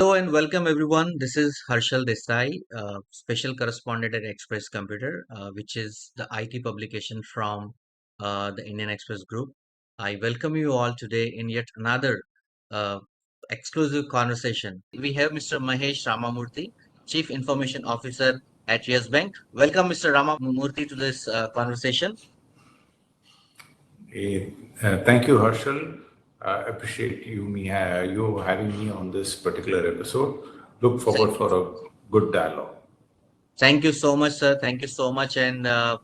Hello and welcome everyone. This is Harshal Desai, special correspondent at Express Computer, which is the IT publication from the Indian Express Group. I welcome you all today in yet another uh, exclusive conversation. We have Mr. Mahesh Ramamoorthy, Chief Information Officer at Yes Bank. Welcome, Mr. Ramamoorthy, to this conversation. Eh, Thank you, Harshal. Appreciate you having me on this particular episode. Look forward Thank you. for a good dialogue. Thank you so much, sir. Thank you so much. And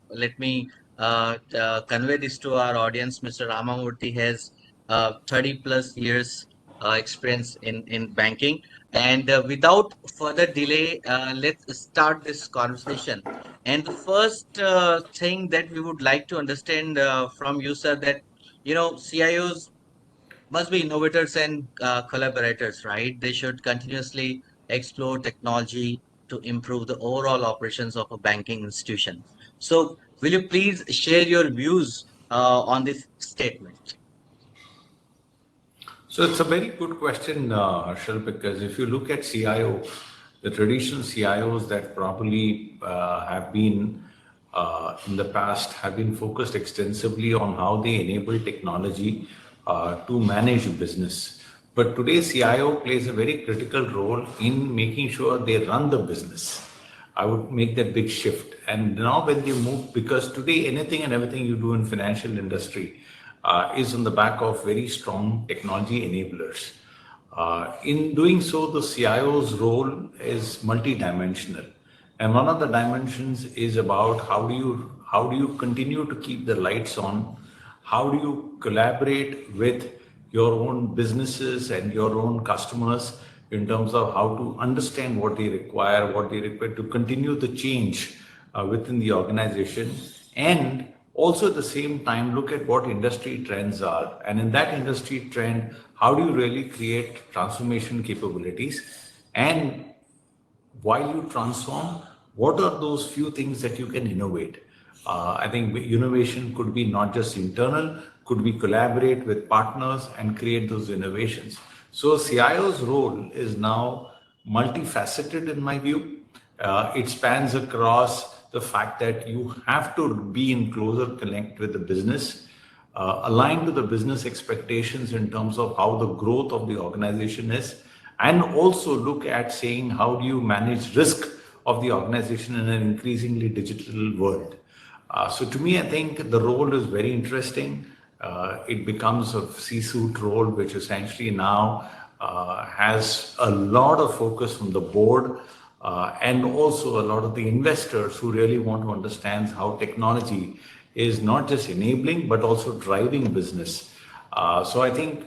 let me convey this to our audience. Mr. Ramamurthy has 30 plus years experience in banking. And without further delay, let's start this conversation. And the first thing that we would like to understand from you, sir, that CIOs must be innovators and collaborators, right? They should continuously explore technology to improve the overall operations of a banking institution. So, will you please share your views on this statement? So it's a very good question, Harshal, because if you look at CIO, the traditional CIOs that probably have been in the past have been focused extensively on how they enable technology to manage business. But today, CIO plays a very critical role in making sure they run the business. I would make that big shift. And now when they move, because today anything and everything you do in financial industry is on the back of very strong technology enablers. In doing so, the CIO's role is multidimensional. And one of the dimensions is about how do you continue to keep the lights on? How do you collaborate with your own businesses and your own customers in terms of how to understand what they require to continue the change within the organization, and also at the same time look at what industry trends are, and in that industry trend, how do you really create transformation capabilities, and while you transform, what are those few things that you can innovate? I think innovation could be not just internal, could be collaborate with partners and create those innovations. So CIO's role is now multifaceted in my view. It spans across the fact that you have to be in closer connect with the business, aligned to the business expectations in terms of how the growth of the organization is, and also look at saying how do you manage risk of the organization in an increasingly digital world. So to me, I think the role is very interesting. It becomes a C-suite role, which essentially now has a lot of focus from the board and also a lot of the investors who really want to understand how technology is not just enabling but also driving business. So I think